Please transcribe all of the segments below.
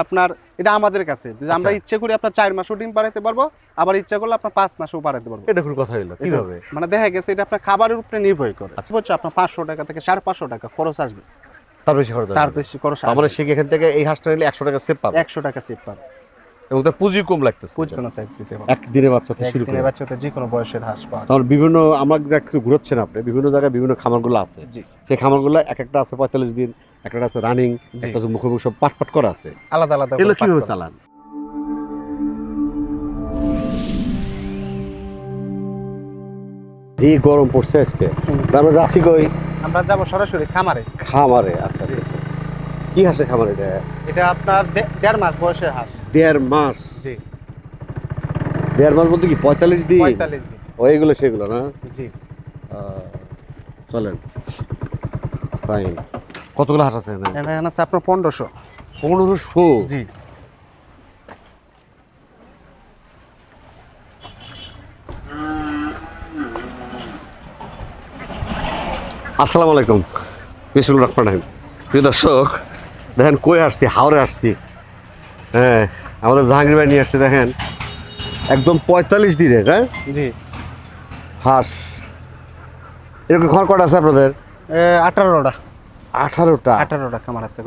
আপনার এটা আমাদের কাছে যদি আমরা ইচ্ছে করি আপনার 4 মাসও ডিম পাড়াতে পারবো, আবার ইচ্ছা করলে আপনার 5 মাসও পাড়াতে পারবো। এটা কোন কথা হলো কিভাবে? মানে দেখা গেছে এটা আপনার খাবারের উপরে নির্ভর করে। হচ্ছে আপনার 500 টাকা থেকে 550 টাকা খরচ আসবে, তার বেশি খরচ আসবে। আমরা শিখে এখান থেকে এই হাঁসটা নিলে 100 টাকা সেভ পাবো, 100 টাকা সেভ পাবো এবং তার পুঁজি কম লাগতেছে। পুঁজি কোনো সাইজ দিতে হবে। একদিনের বাচ্চা থেকে শুরু করে একদিনের বাচ্চাতে যে কোনো বয়সের হাঁস পাওয়া যায়। তাহলে বিভিন্ন আমরা একটু ঘুরোচ্ছেন আপনি, বিভিন্ন জায়গায় বিভিন্ন খামারগুলো আছে, সেই খামারগুলো এক একটা আছে 45 দিন, একটা আছে রানিং, একটা আছে মুখোমুখি সব পাট করা আছে, আলাদা আলাদা। এগুলো কিভাবে চালান? যে গরম পড়ছে আজকে, আমরা যাচ্ছি কই? আমরা যাব সরাসরি খামারে। খামারে? আচ্ছা আচ্ছা। কি হাঁসের খামারে? এটা আপনার 1.5 মাস বয়সের হাঁস। 1.5 মাস? জি। 1.5 মাস বলতে কি 45 দিন? 45 দিন। ওইগুলো সেগুলো না? জি। চলেন ফাইন। কতগুলো হাঁস আছে এখানে? এখানে আছে আপনার 1500। 1500? জি। আসসালামু আলাইকুম, বিসমিল্লাহির রহমানির রহিম। প্রিয় দর্শক, দেখেন কই আসছি, হাওড়ে আসছি। হ্যাঁ, আমাদের জাহাঙ্গীর ভাই নিয়ে আসছে, দেখেন একদম 45 দিনের। হ্যাঁ জি। হাঁস এরকম ঘর কটা আছে আপনাদের? 18টা। 18টা খামার আছে,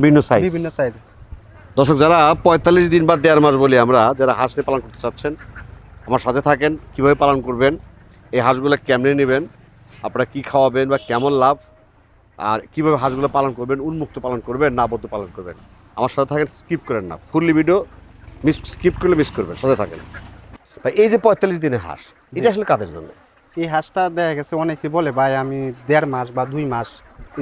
ভিন্ন সাইজ। বিভিন্ন সাইজ। দর্শক, যারা 45 দিন বা 1.5 মাস বলি আমরা, যারা হাঁস নিয়ে পালন করতে চাচ্ছেন, আমার সাথে থাকেন। কিভাবে পালন করবেন, এই হাঁসগুলো কেমনে নেবেন, আপনারা কি খাওয়াবেন বা কেমন লাভ, আর কিভাবে হাঁসগুলো পালন করবেন, উন্মুক্ত পালন করবেন না আবদ্ধ পালন করবেন, আমার সাথে থাকেন। স্কিপ করেন না, ফুললি ভিডিও স্কিপ করলে মিস করবেন, সাথে থাকেন। এই যে 45 দিনের হাঁস, এটা আসলে কাদের জন্য? এই হাঁসটা দেখা গেছে অনেকে বলে ভাই আমি 1.5 মাস বা 2 মাস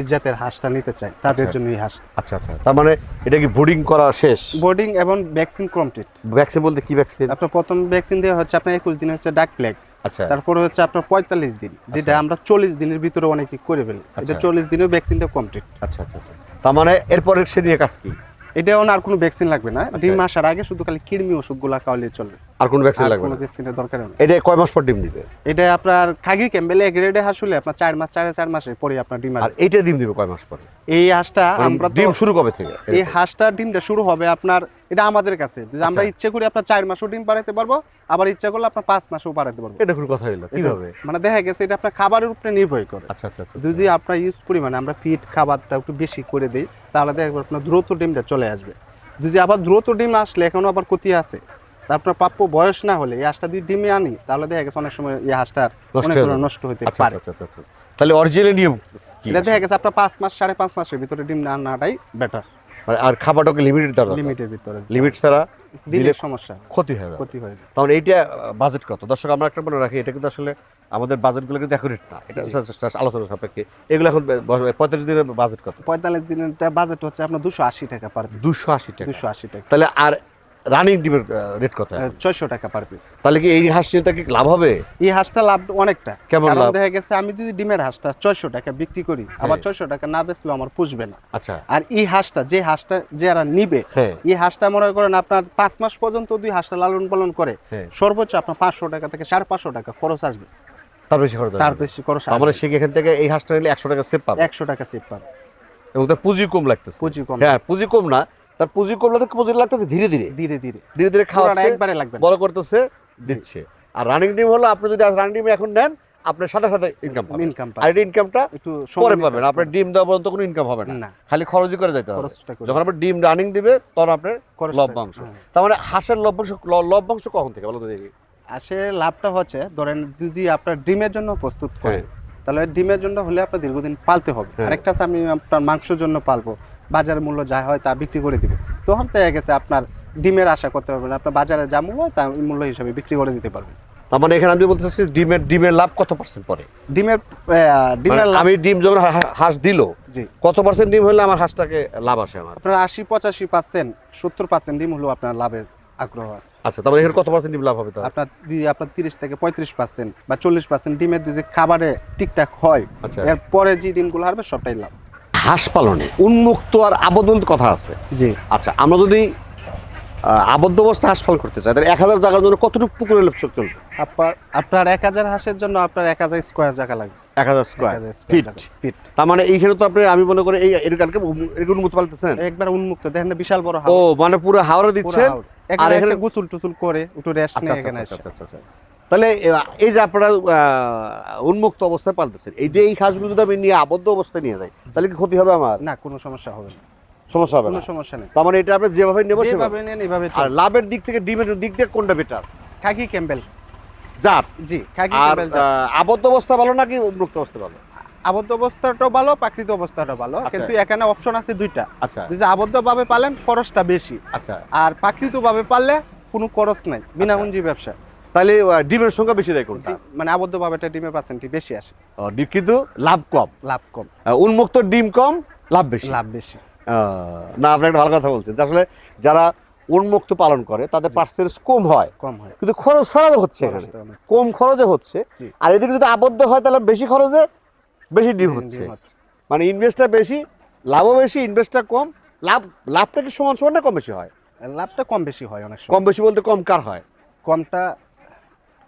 ইজ্জাতের হাঁসটা নিতে চাই, তাদের জন্য এই হাঁস। আচ্ছা আচ্ছা, তার মানে এটা কি বোর্ডিং করা শেষ? বোর্ডিং এবং ভ্যাকসিন কমপ্লিট। ভ্যাকসিন বলতে কি ভ্যাকসিন? আপনার প্রথম ভ্যাকসিন দেওয়া হচ্ছে আপনার 21 দিন হচ্ছে ডাক প্লেগ। আচ্ছা। তারপরে হচ্ছে আপনার 45 দিন, যেটা আমরা 40 দিনের ভিতরে অনেকে করে ফেলি। এটা 40 দিনের ভ্যাকসিনটা কমপ্লিট। আচ্ছা আচ্ছা আচ্ছা, তার মানে এরপরে সে নিয়ে কাজ কি? এটাও আর কোনো ভ্যাকসিন লাগবে না, ডিম আসার আগে শুধু খালি কৃমি ওষুধগুলো খাওয়ালে চলবে, আর কোনো ভ্যাকসিন লাগবে না? কোনো ভ্যাকসিনের দরকার নেই। এটা কয় মাস পর ডিম দিবে? এটা আপনার খাগি ক্যাম্বেলে গ্রেডে হাঁস হলে আপনার 4 মাস 4.5 মাসের পরে আপনার ডিম আসবে। আর এইটা ডিম দিবে কয় মাস পরে? এই হাঁসটা আমরা ডিম শুরু কবে থেকে? এই হাঁসটা ডিমটা শুরু হবে আপনার, এটা আমাদের কাছে যদি আমরা ইচ্ছে করি আপনার 4 মাসও ডিম পাড়াতে পারবো, আবার ইচ্ছা করলে আপনার 5 মাসও পাড়াতে পারবো। এটা কোন কথা হলো কিভাবে? মানে দেখা গেছে এটা আপনার খাবারের উপরে নির্ভর করে। আচ্ছা আচ্ছা আচ্ছা। যদি আপনার ইউজ পরিমাণে আমরা ফিড খাবারটা একটু বেশি করে দেই, তাহলে দেখবেন আপনার দ্রুত ডিমটা চলে আসবে। যদি আবার দ্রুত ডিম আসলে এখনো আবার ক্ষতি আছে, আপনার প্রাপ্য বয়স না হলে এই হাঁসটা যদি ডিমে আনি, তাহলে দেখা গেছে অনেক সময় এই হাঁসটা নষ্ট হতে পারে। আচ্ছা আচ্ছা আচ্ছা, তাহলে অরিজিনাল নিয়ম কি? এটা দেখা গেছে আপনার 5 মাস 5.5 মাসের ভিতরে ডিম না আনাটাই বেটার। আর খাবারটাকে লিমিটেড দরকার, লিমিটের ভিতরে। লিমিট ছাড়া দিলে সমস্যা, ক্ষতি হয়ে যাবে। ক্ষতি হয়ে যাবে। তাহলে এইটা বাজেট কত? দর্শক, আমরা একটা মনে রাখি, এটা কিন্তু আসলে আমাদের বাজেটগুলো কিন্তু অ্যাকুরেট না, এটা আলোচনা সাপেক্ষে। এগুলো এখন 45 দিনের বাজেট কত? 45 দিনের বাজেট হচ্ছে আপনার 280 টাকা পার পিস। 280 টাকা? 280 টাকা। তাহলে আর রানিং ডিমের রেট কত? 600 টাকা পার পিস। তাহলে কি এই হাঁসটা কি লাভ হবে? এই হাঁসটা লাভ অনেকটা। কেমন লাভ? দেখা গেছে আমি যদি ডিমের হাঁসটা 600 টাকা বিক্রি করি, আবার 600 টাকা না বেচলে আমার পুষবে না। আচ্ছা। আর এই হাঁসটা যারা নিবে, এই হাঁসটা মনে করেন আপনার 5 মাস পর্যন্ত দুই হাঁসটা লালন পালন করে, সর্বোচ্চ আপনার 500 টাকা থেকে 550 টাকা খরচ আসবে। তার বেশি খরচ? তার বেশি খরচ। আমরা শিখে এখান থেকে এই হাঁসটা নিলে 100 টাকা সেভ পাবো। 100 টাকা সেভ পাবো, এবং তার পুঁজি কম লাগতেছে। পুঁজি কম। হ্যাঁ, পুঁজি কম না, তার পুঁজি কম লাগতে পুঁজি লাগতেছে ধীরে ধীরে ধীরে ধীরে ধীরে ধীরে খাওয়াচ্ছে, একবারে লাগবে, বড় করতেছে, দিচ্ছে। আর রানিং ডিম হলো আপনি যদি রানিং ডিম এখন নেন, আপনার সাথে সাথে ইনকাম পাবেন। আর এই ইনকামটা একটু পরে পাবেন, আপনার ডিম দেওয়া পর্যন্ত কোনো ইনকাম হবে না, খালি খরচই করে যেতে হবে। যখন আপনার ডিম রানিং দিবে তখন আপনার লভ্যাংশ। তার মানে হাঁসের লভ্যাংশ কখন থেকে বলতে দেখি? হাঁসের লাভটা হচ্ছে, ধরেন যদি আপনার ডিমের জন্য প্রস্তুত করেন, তাহলে ডিমের জন্য হলে আপনার দীর্ঘদিন পালতে হবে। আরেকটা আছে আমি আপনার মাংসের জন্য পালবো, বাজার মূল্য যা হয় তা বিক্রি করে দিব, তখন দেখা গেছে আপনার ডিমের আশা করতে পারবেন, আপনার বাজারে যা মূল্য তা মূল্য হিসাবে বিক্রি করে দিতে পারবেন। তার মানে এখানে আমি বলতে চাচ্ছি ডিমের লাভ কত পার্সেন্ট পরে? ডিমের আমি ডিম যখন হাঁস দিল, কত পার্সেন্ট ডিম হলে আমার হাঁসটাকে লাভ আসে? আমার আপনার 80-85%, 70% ডিম হলো আপনার লাভের আগ্রহ আছে। আচ্ছা, তারপরে এখানে কত পার্সেন্ট ডিম লাভ হবে? আপনার 30 থেকে 35% বা 40% ডিমের যদি খাবারে ঠিকঠাক হয়, এরপরে যে ডিমগুলো হবে সবটাই লাভ। হাঁস পালনে উন্মুক্ত আর আবদ্ধ কথা আছে। জি। আচ্ছা, আমরা যদি আবদ্ধ অবস্থায় হাঁস পালন করতে চাই, তাহলে 1000 জায়গার জন্য কতটুকু পুকুরে চলবে? আপনার 1000 হাঁসের জন্য আপনার 1000 স্কোয়ার জায়গা লাগবে। 1000 স্কয়ার 1000 square ফিট। জায়গা, ফিট। তার মানে এইখানে তো আপনি আমি মনে করি এই এরকম উন্মুক্ত পালতেছেন। একবার উন্মুক্ত, দেখেন না বিশাল বড় ও হাউস, মানে পুরো হাওড়া পুরো দিচ্ছেন। হাউস। আর এখানে এখানে এসে গোসল টুসুল করে একটু রেস্ট আচ্ছা নিয়ে আচ্ছা এখানে আচ্ছা এসে। আচ্ছা আচ্ছা। তাহলে এই যে আপনারা উন্মুক্ত অবস্থায় পালতেছেন, এই যে এই হাঁসগুলো যদি আমি নিয়ে আবদ্ধ অবস্থায় নিয়ে যাই তাহলে কি ক্ষতি হবে আমার? না, কোনো সমস্যা হবে না, সমস্যা হবে কোনো না। সমস্যা নেই। তার মানে এটা আপনি যেভাবে নেবো সেভাবে। যেভাবে নেন এইভাবে আর চলে। লাভের দিক থেকে ডিমের দিক থেকে কোনটা বেটার? খাকি ক্যাম্বেল, জাত। জি খাকি আর ক্যাম্বেল জাত। আবদ্ধ অবস্থা ভালো নাকি উন্মুক্ত অবস্থা ভালো? আবদ্ধ অবস্থাটাও ভালো, প্রাকৃতিক অবস্থাটাও ভালো, আচ্ছা। কিন্তু এখানে অপশন আছে দুইটা। আচ্ছা যদি আবদ্ধভাবে পালেন খরচটা বেশি, আচ্ছা। আর প্রাকৃতিকভাবে পারলে কোনো খরচ নাই, বিনা আচ্ছা। পুঁজি ব্যবসা। তাহলে ডিমের সংখ্যা বেশি দেয় কোনটা? মানে আবদ্ধভাবেটা ডিমের পার্সেন্টই বেশি আসে, ডিম কিন্তু লাভ কম। লাভ কম, উন্মুক্ত ডিম কম, লাভ বেশি। লাভ বেশি। না, আপনি একটা ভালো কথা বলছেন যে আসলে যারা উন্মুক্ত পালন করে তাদের পার্সেন্টেজ কম হয়, কম হয়, কিন্তু খরচ ছাড়াও হচ্ছে এখানে, খরচটা অনেক। কম খরচে হচ্ছে। জি। আর এদিকে যদি আবদ্ধ হয় তাহলে বেশি খরচে বেশি ডিম ডিম হচ্ছে। হচ্ছে। মানে ইনভেস্টটা বেশি, লাভও বেশি, ইনভেস্টটা কম। লাভটা কি সমান সমান না কম বেশি হয়? লাভটা কম বেশি হয় অনেক সময়। কম বেশি বলতে কম কার হয়?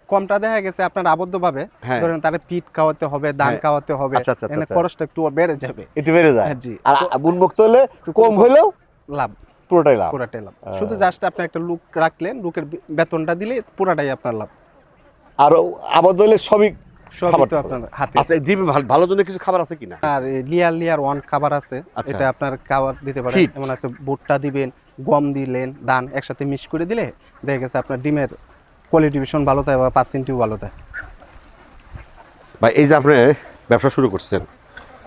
কমটা দেখা গেছে আপনার আবদ্ধভাবে, হ্যাঁ। ধরেন তারে পিট খাওয়াতে হবে, ধান হ্যাঁ। খাওয়াতে হবে, আচ্ছা, আচ্ছা, এখানে আচ্ছা। খরচটা একটু বেড়ে যাবে, একটু বেড়ে যায়। হ্যাঁ, জি। আর উন্মুক্ত হলে কম হলেও লাভ, পুরোটাই লাভ। পুরাটাই লাভ। শুধু জাস্ট আপনি একটা লোক রাখলেন, লোকের বেতনটা দিলে পুরাটাই আপনার লাভ। আর আবদ্ধ হলে সবই সবই খাবার তো আপনার হাতে। আচ্ছা, ডিম ভালো জন্য কিছু খাবার আছে কিনা? আর লিয়ার ওয়ান খাবার আছে, আচ্ছা। এটা আপনার খাবার দিতে পারেন। Feed। এমন আছে ভুট্টা দিবেন, গম দিলেন, ধান একসাথে মিক্স করে দিলে দেখা গেছে আপনার ডিমের কোয়ালিটি ভীষণ ভালো থাকে বা পার্সেন্টিও ভালো থাকে। ভাই এই যে আপনি ব্যবসা শুরু করছেন,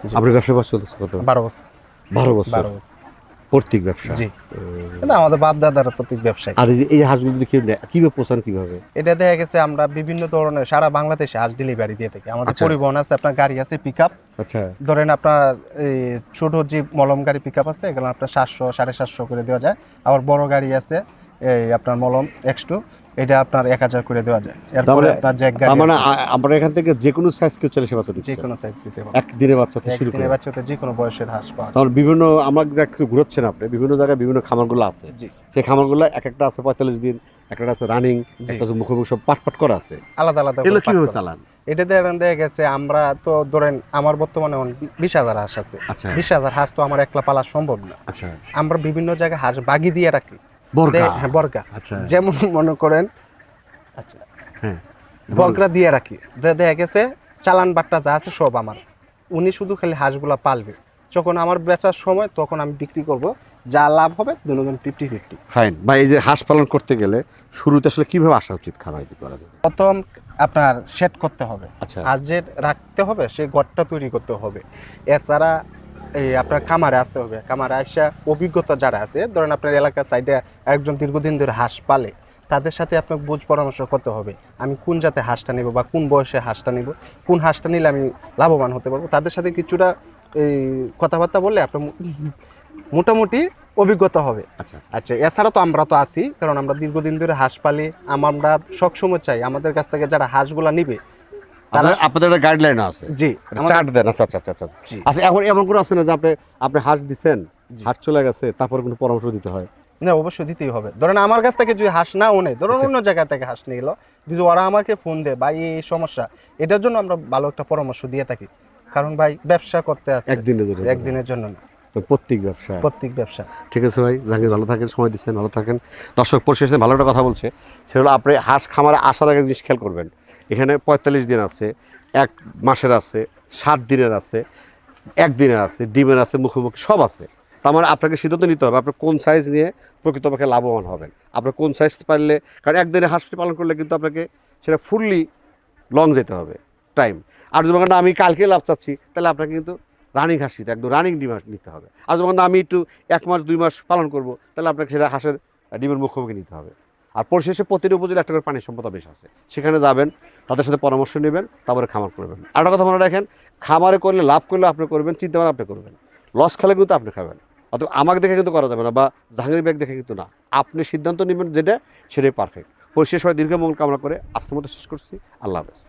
জি। আপনার ব্যবসা বয়স চলতেছে কত? 12 বছর। 12 বছর। 12 বছর, প্রত্যেক ব্যবসা। জি। এটা আমাদের বাপ দাদার প্রতীক ব্যবসায়ী। আর এই হাঁসগুলো যদি কেউ নেয় কিভাবে পোষান কিভাবে? এটা দেখা গেছে আমরা বিভিন্ন ধরনের সারা বাংলাদেশে হাঁস ডেলিভারি দিয়ে থাকি। আমাদের আচ্ছা। পরিবহন আছে, আপনার গাড়ি আছে পিকআপ, আচ্ছা ধরেন আপনার এই ছোট যে মলম গাড়ি পিকআপ আছে, এগুলো আপনার 700 750 করে দেওয়া যায়। আবার বড় গাড়ি আছে এই আপনার মলম X2, এটা আপনার 1000 করে দেওয়া যায়। এরপরে আপনার জ্যাক গাড়ি তার মানে আছে, আমরা এখান থেকে যে কোনো সাইজ কেউ চলে সে বাচ্চা যে দিচ্ছে কোনো সাইজ দিতে পারে। একদিনের বাচ্চা থেকে শুরু করে। একদিনের বাচ্চাতে যে কোনো বয়সের হাঁস পাওয়া যায়। তাহলে বিভিন্ন আমরা যা একটু ঘুরোচ্ছেন আপনি, বিভিন্ন জায়গায় বিভিন্ন খামারগুলো আছে, জি, সেই খামারগুলো এক একটা আছে 45 দিন, একটা আছে রানিং, জি। একটা আছে মুখোমুখি সব পাট করে আছে। আলাদা আলাদা এগুলো করে পাঠ কিভাবে করা। চালান? এটা দেখা গেছে আমরা তো ধরেন আমার বর্তমানে 20,000 হাঁস আছে। আচ্ছা 20,000 হাঁস তো আমার একলা পালা সম্ভব না। আচ্ছা। আমরা বিভিন্ন জায়গায় হাঁস বাগি দিয়ে রাখি। বর্গা। হ্যাঁ, বর্গা। আচ্ছা। যেমন মনে করেন, আচ্ছা, হ্যাঁ বর্গা দিয়ে রাখি। দেখা গেছে চালান বাট্টা যা আছে সব আমার, উনি শুধু খালি হাঁসগুলা পালবে। যখন আমার বেচার সময় তখন আমি বিক্রি করব, যা লাভ হবে দুজন 50-50। ফাইন ভাই, এই যে হাঁস পালন করতে গেলে শুরুতে আসলে কিভাবে আসা উচিত খামার দিতে পারা যাবে? প্রথম আপনার সেট করতে হবে, আচ্ছা হাঁসের রাখতে হবে, সেই ঘরটা তৈরি করতে হবে। এছাড়া এই আপনার খামারে আসতে হবে। খামারে আসা অভিজ্ঞতা যারা আছে, ধরেন আপনার এলাকার সাইডে একজন দীর্ঘদিন ধরে হাঁস পালে, তাদের সাথে আপনাকে বুঝ পরামর্শ করতে হবে। আমি কোন জাতে হাঁসটা নেব বা কোন বয়সে হাঁসটা নেব, কোন হাঁসটা নিলে আমি লাভবান হতে পারবো, তাদের সাথে কিছুটা এই কথাবার্তা বললে আপনার মোটামুটি অভিজ্ঞতা হবে। আচ্ছা আচ্ছা। আচ্ছা, এছাড়া তো আমরা তো আছি, কারণ আমরা দীর্ঘদিন ধরে হাঁস পালি। আমরা সবসময় চাই আমাদের কাছ থেকে যারা হাঁসগুলা নিবে তারা, আপনাদের একটা গাইডলাইন আছে, জি, চার্ট দেন। আচ্ছা আচ্ছা আচ্ছা আচ্ছা। জি। আচ্ছা এখন এমন করে আছে না যে আপনি হাঁস দিচ্ছেন, জি। হাঁস চলে গেছে, তারপরে কোনো পরামর্শ দিতে হয়? না, অবশ্যই দিতেই হবে। ধরেন আমার কাছ থেকে যদি হাঁস নাও নেই, ধরেন আচ্ছা। অন্য জায়গা থেকে হাঁস নিয়ে গেলো, যদি ওরা আমাকে ফোন দেয় ভাই এই সমস্যা, এটার জন্য আমরা ভালো একটা পরামর্শ দিয়ে থাকি। কারণ ভাই ব্যবসা করতে আছে একদিনের জন্য? একদিনের জন্য না, প্রত্যেক ব্যবসা। প্রত্যেক ব্যবসা। ঠিক আছে ভাই, জাহাঙ্গীর ভালো থাকেন, সময় দিচ্ছেন, ভালো থাকেন। দর্শক পরিশেষে ভালো একটা কথা বলছে, সেটা হলো আপনি হাঁস খামারে আসার আগে জিনিস খেয়াল করবেন। এখানে 45 দিন আছে, 1 মাসের আছে, 7 দিনের আছে, 1 দিনের আছে, ডিমের আছে, মুখোমুখি সব আছে। তার মানে আপনাকে সিদ্ধান্ত নিতে হবে আপনি কোন সাইজ নিয়ে প্রকৃতপক্ষে লাভবান হবেন। আপনি কোন সাইজ পারলে, কারণ একদিনে হাঁস পালন করলে কিন্তু আপনাকে সেটা ফুললি লং যেতে হবে টাইম। আর যদি না আমি কালকে লাভ চাচ্ছি, তাহলে আপনাকে কিন্তু রানিং হাঁস নিতে, একদম রানিং ডিম হাঁস নিতে হবে। আর যখন আমি একটু 1 মাস 2 মাস পালন করব, তাহলে আপনাকে সেটা হাঁসের ডিমের মুখোমুখি নিতে হবে। আর পরিশেষে প্রতিটি উপজেলা একটা করে পানির সম্পদ বেশ আছে, সেখানে যাবেন, তাদের সাথে পরামর্শ নেবেন, তারপরে খামার করবেন। আর একটা কথা মনে রাখেন, খামারে করলে লাভ করলে আপনি করবেন, চিন্তা ভাবনা আপনি করবেন, লস খেলে কিন্তু আপনি খাবেন। অত আমাকে দেখে কিন্তু করা যাবে না, বা জাহাঙ্গীর ব্যাগ দেখে কিন্তু না। আপনি সিদ্ধান্ত নেবেন যেটা, সেটাই পারফেক্ট। পরিশেষ হয় দীর্ঘ মঙ্গল কামনা করে আজকের মতো শেষ করছি। আল্লাহ হাফেজ।